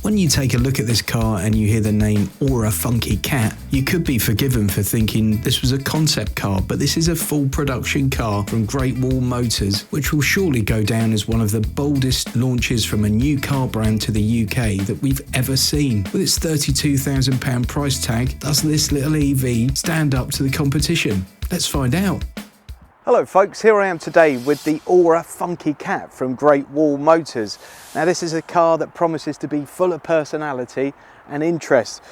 When you take a look at this car and you hear the name Ora Funky Cat, you could be forgiven for thinking this was a concept car, but this is a full production car from Great Wall Motors, which will surely go down as one of the boldest launches from a new car brand to the UK that we've ever seen. With its £32,000 price tag, does this little EV stand up to the competition? Let's find out. Hello folks, here I am today with the Ora Funky Cat from Great Wall Motors. Now this is a car that promises to be full of personality and interest.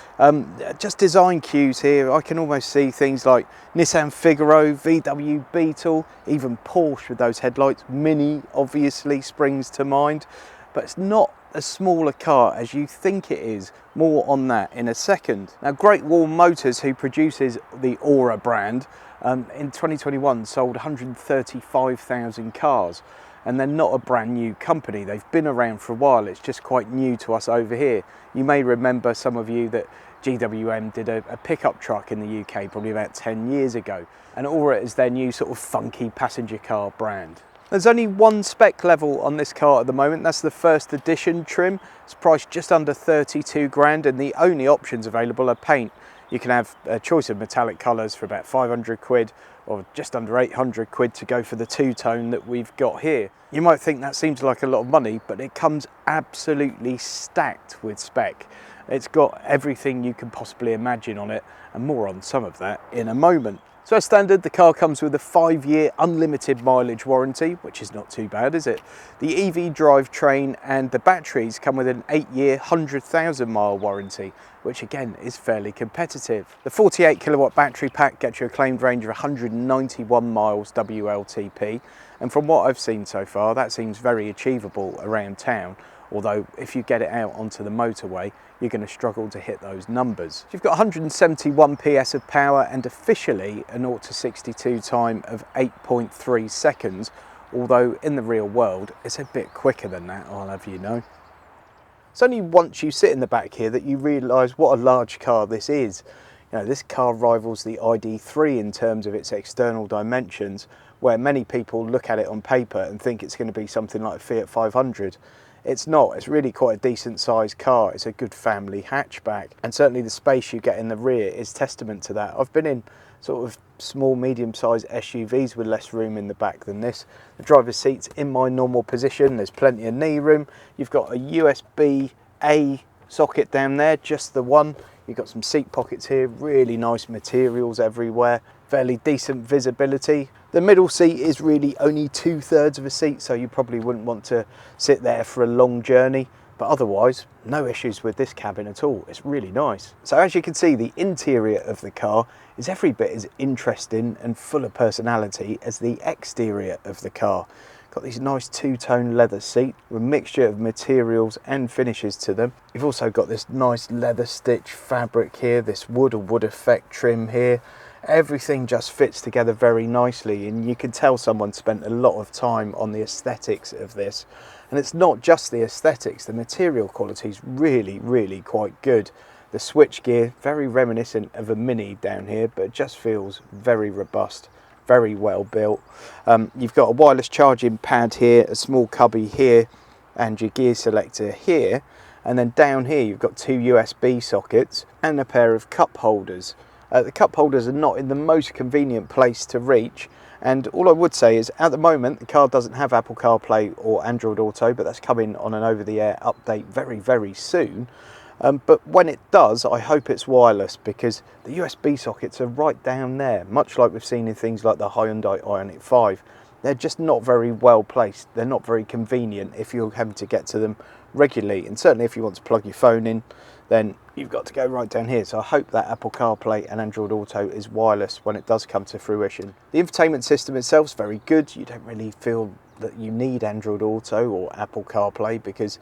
Just design cues here, I can almost see things like Nissan Figaro, VW Beetle, even Porsche with those headlights. Mini obviously springs to mind, but it's not as small a car as you think it is. More on that in a second. Now Great Wall Motors, who produces the Ora brand, in 2021 sold 135,000 cars, and they're not a brand new company. They've been around for a while, it's just quite new to us over here. You may remember, some of you, that GWM did a pickup truck in the UK probably about 10 years ago, and Ora is their new sort of funky passenger car brand. There's only one spec level on this car at the moment, that's the first edition trim. It's priced just under 32 grand, and the only options available are paint. You can have a choice of metallic colours for about 500 quid or just under 800 quid to go for the two-tone that we've got here. You might think that seems like a lot of money, but it comes absolutely stacked with spec. It's got everything you can possibly imagine on it, and more on some of that in a moment. So as standard, the car comes with a 5-year unlimited mileage warranty, which is not too bad, is it? The EV drivetrain and the batteries come with an 8-year 100,000 mile warranty, which again is fairly competitive. The 48 kilowatt battery pack gets you a claimed range of 191 miles WLTP, and from what I've seen so far, that seems very achievable around town. Although if you get it out onto the motorway, you're going to struggle to hit those numbers. You've got 171 PS of power and officially a 0 to 62 time of 8.3 seconds, although in the real world it's a bit quicker than that, I'll have you know. It's only once you sit in the back here that you realise what a large car this is. You know, this car rivals the ID.3 in terms of its external dimensions, where many people look at it on paper and think it's going to be something like a Fiat 500. It's not, it's really quite a decent sized car. It's a good family hatchback, and certainly the space you get in the rear is testament to that. I've been in sort of small, medium-sized SUVs with less room in the back than this. The driver's seat's in my normal position, there's plenty of knee room. You've got a USB-A socket down there, just the one. You've got some seat pockets here, really nice materials everywhere, fairly decent visibility. The middle seat is really only 2/3 of a seat, so you probably wouldn't want to sit there for a long journey, but otherwise no issues with this cabin at all. It's really nice. So as you can see, the interior of the car is every bit as interesting and full of personality as the exterior of the car. Got these nice two-tone leather seat with a mixture of materials and finishes to them. You've also got this nice leather stitch fabric here, this wood or wood effect trim here. Everything just fits together very nicely, and you can tell someone spent a lot of time on the aesthetics of this. And it's not just the aesthetics, the material quality is really quite good. The switchgear, very reminiscent of a Mini down here, but it just feels very robust, very well built. You've got a wireless charging pad here, a small cubby here, and your gear selector here. And then down here you've got 2 USB sockets and a pair of cup holders. The cup holders are not in the most convenient place to reach, and all I would say is at the moment the car doesn't have Apple CarPlay or Android Auto, but that's coming on an over-the-air update very soon. But when it does, I hope it's wireless, because the USB sockets are right down there, much like we've seen in things like the Hyundai Ioniq 5. They're just not very well placed, they're not very convenient if you're having to get to them regularly, and certainly if you want to plug your phone in, then you've got to go right down here. So I hope that Apple CarPlay and Android Auto is wireless when it does come to fruition. The infotainment system itself is very good. You don't really feel that you need Android Auto or Apple CarPlay, because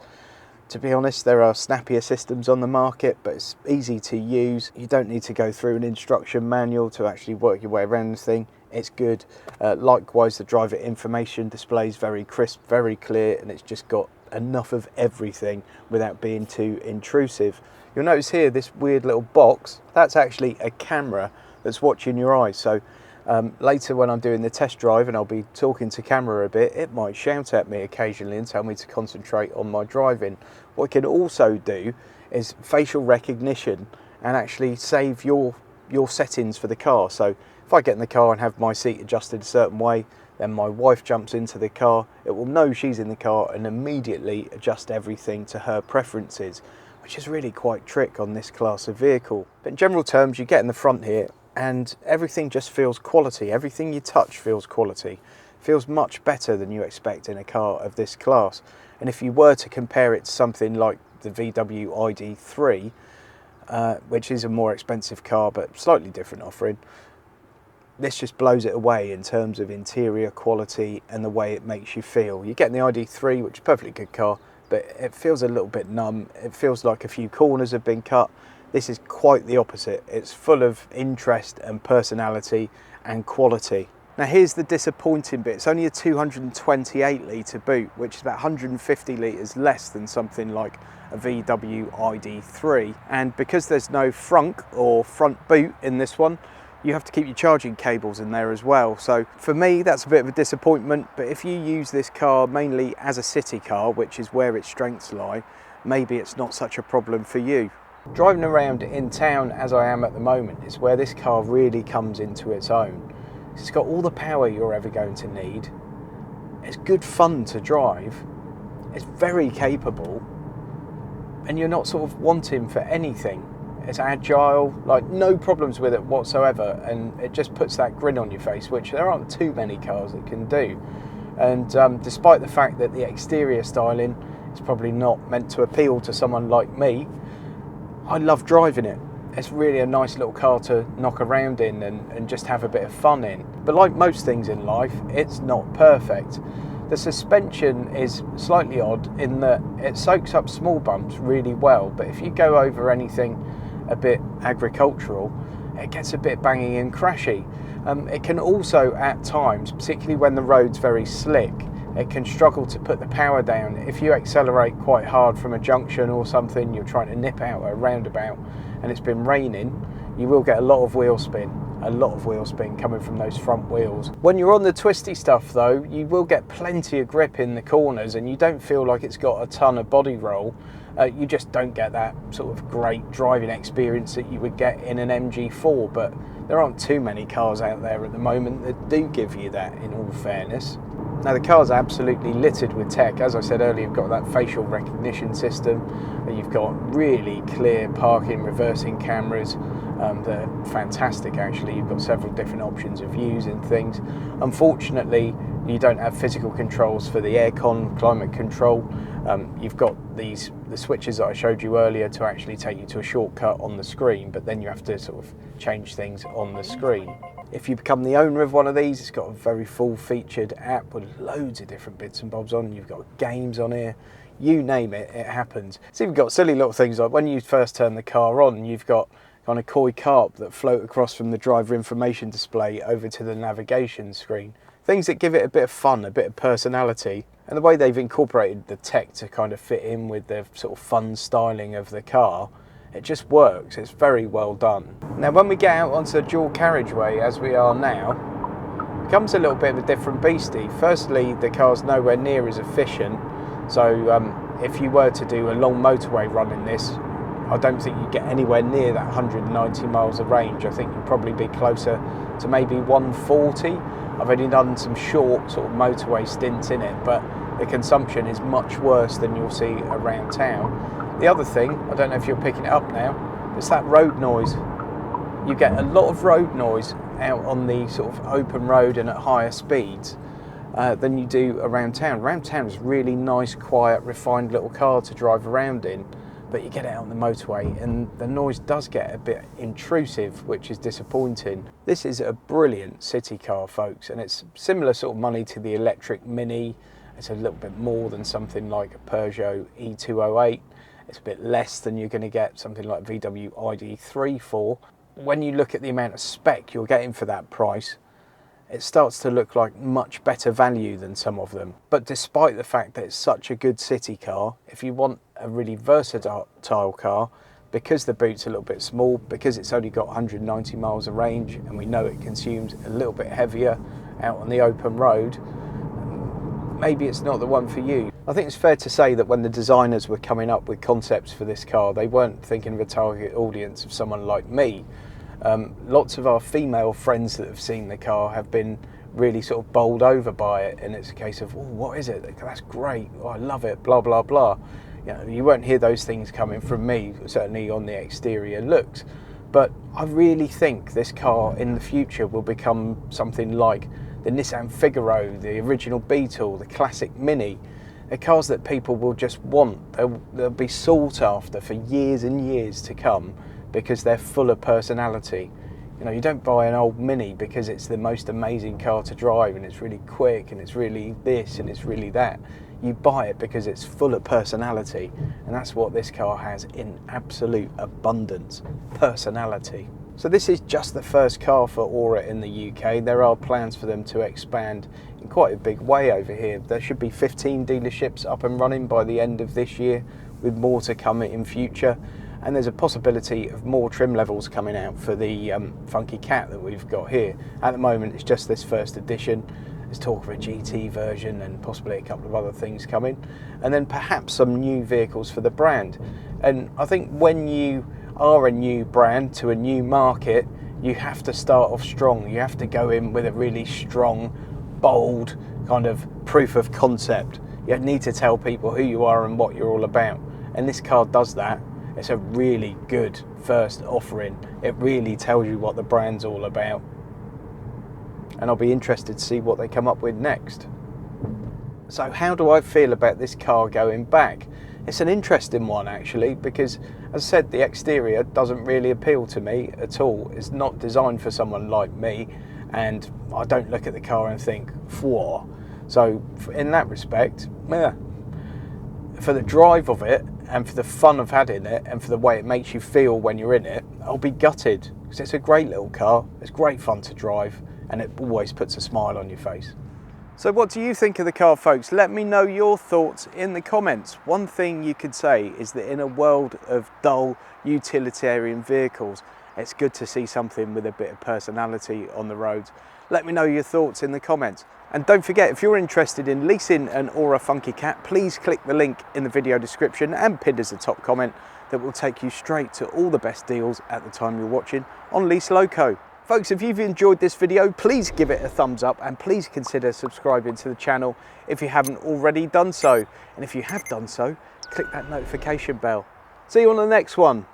to be honest, there are snappier systems on the market, but it's easy to use. You don't need to go through an instruction manual to actually work your way around this thing. It's good. Likewise, the driver information display is very crisp, very clear, and it's just got enough of everything without being too intrusive. You'll notice here this weird little box, that's actually a camera that's watching your eyes. So Later when I'm doing the test drive and I'll be talking to camera a bit, it might shout at me occasionally and tell me to concentrate on my driving. What it can also do is facial recognition and actually save your settings for the car. So if I get in the car and have my seat adjusted a certain way, then my wife jumps into the car, it will know she's in the car and immediately adjust everything to her preferences, which is really quite trick on this class of vehicle. But in general terms, you get in the front here and everything just feels quality. Everything you touch feels quality. Feels much better than you expect in a car of this class. And if you were to compare it to something like the VW ID.3, which is a more expensive car but slightly different offering, this just blows it away in terms of interior quality and the way it makes you feel. You get in the ID.3, which is a perfectly good car, but it feels a little bit numb. It feels like a few corners have been cut. This is quite the opposite. It's full of interest and personality and quality. Now here's the disappointing bit. It's only a 228 litre boot, which is about 150 litres less than something like a VW ID.3. And because there's no frunk or front boot in this one, you have to keep your charging cables in there as well. So for me, that's a bit of a disappointment, but if you use this car mainly as a city car, which is where its strengths lie, maybe it's not such a problem for you. Driving around in town as I am at the moment is where this car really comes into its own. It's got all the power you're ever going to need. It's good fun to drive. It's very capable, and you're not sort of wanting for anything. It's agile, like no problems with it whatsoever, and it just puts that grin on your face, which there aren't too many cars that can do. And despite the fact that the exterior styling is probably not meant to appeal to someone like me, I love driving it. It's really a nice little car to knock around in and just have a bit of fun in. But like most things in life, it's not perfect. The suspension is slightly odd in that it soaks up small bumps really well, but if you go over anything a bit agricultural, it gets a bit bangy and crashy. It can also at times, particularly when the road's very slick, it can struggle to put the power down. If you accelerate quite hard from a junction or something, you're trying to nip out a roundabout and it's been raining, you will get a lot of wheel spin coming from those front wheels. When you're on the twisty stuff though, you will get plenty of grip in the corners and you don't feel like it's got a ton of body roll. You just don't get that sort of great driving experience that you would get in an MG4, but there aren't too many cars out there at the moment that do give you that, in all fairness. Now the car's absolutely littered with tech. As I said earlier, you've got that facial recognition system, you've got really clear parking, reversing cameras, that are fantastic actually. You've got several different options of views and things. Unfortunately, you don't have physical controls for the aircon, climate control. You've got the switches that I showed you earlier to actually take you to a shortcut on the screen, but then you have to sort of change things on the screen. If you become the owner of one of these, it's got a very full featured app with loads of different bits and bobs on. You've got games on here, you name it, it happens. It's even got silly little things like when you first turn the car on, you've got kind of koi carp that float across from the driver information display over to the navigation screen. Things that give it a bit of fun, a bit of personality, and the way they've incorporated the tech to kind of fit in with the sort of fun styling of the car, it just works. It's very well done. Now when we get out onto the dual carriageway as we are now, it becomes a little bit of a different beastie. Firstly, the car's nowhere near as efficient, so if you were to do a long motorway run in this, I don't think you'd get anywhere near that 190 miles of range. I think you'd probably be closer to maybe 140. I've only done some short sort of motorway stints in it, but the consumption is much worse than you'll see around town. The other thing, I don't know if you're picking it up now, it's that road noise. You get a lot of road noise out on the sort of open road and at higher speeds than you do around town. Around town is really nice, quiet, refined little car to drive around in. But you get out on the motorway and the noise does get a bit intrusive, which is disappointing. This is a brilliant city car, folks, and it's similar sort of money to the electric Mini. It's a little bit more than something like a Peugeot E208. It's a bit less than you're going to get something like VW ID.3 for. When you look at the amount of spec you're getting for that price, it starts to look like much better value than some of them. But despite the fact that it's such a good city car, if you want a really versatile car, because the boot's a little bit small, because it's only got 190 miles of range, and we know it consumes a little bit heavier out on the open road, maybe it's not the one for you. I think it's fair to say that when the designers were coming up with concepts for this car, they weren't thinking of a target audience of someone like me. Lots of our female friends that have seen the car have been really sort of bowled over by it, and it's a case of, oh, what is it? That's great, oh, I love it, blah, blah, blah. You know, you won't hear those things coming from me, certainly on the exterior looks. But I really think this car in the future will become something like the Nissan Figaro, the original Beetle, the classic Mini. They're cars that people will just want. They'll be sought after for years and years to come because they're full of personality. You know, you don't buy an old Mini because it's the most amazing car to drive and it's really quick and it's really this and it's really that. You buy it because it's full of personality, and that's what this car has in absolute abundance, personality. So this is just the first car for Ora in the UK. There are plans for them to expand in quite a big way over here. There should be 15 dealerships up and running by the end of this year, with more to come in future. And there's a possibility of more trim levels coming out for the Funky Cat that we've got here. At the moment, it's just this first edition. There's talk of a GT version and possibly a couple of other things coming. And then perhaps some new vehicles for the brand. And I think when you are a new brand to a new market, you have to start off strong. You have to go in with a really strong, bold kind of proof of concept. You need to tell people who you are and what you're all about. And this car does that. It's a really good first offering. It really tells you what the brand's all about. And I'll be interested to see what they come up with next. So how do I feel about this car going back? It's an interesting one actually, because as I said, the exterior doesn't really appeal to me at all. It's not designed for someone like me, and I don't look at the car and think, whoa. So in that respect, yeah. For the drive of it, and for the fun of having it, and for the way it makes you feel when you're in it, I'll be gutted, because it's a great little car, it's great fun to drive, and it always puts a smile on your face. So what do you think of the car, folks? Let me know your thoughts in the comments. One thing you could say is that in a world of dull utilitarian vehicles, it's good to see something with a bit of personality on the roads. Let me know your thoughts in the comments. And don't forget, if you're interested in leasing an Ora Funky Cat, please click the link in the video description and pinned as a top comment that will take you straight to all the best deals at the time you're watching on Lease Loco. Folks, if you've enjoyed this video, please give it a thumbs up and please consider subscribing to the channel if you haven't already done so. And if you have done so, click that notification bell. See you on the next one.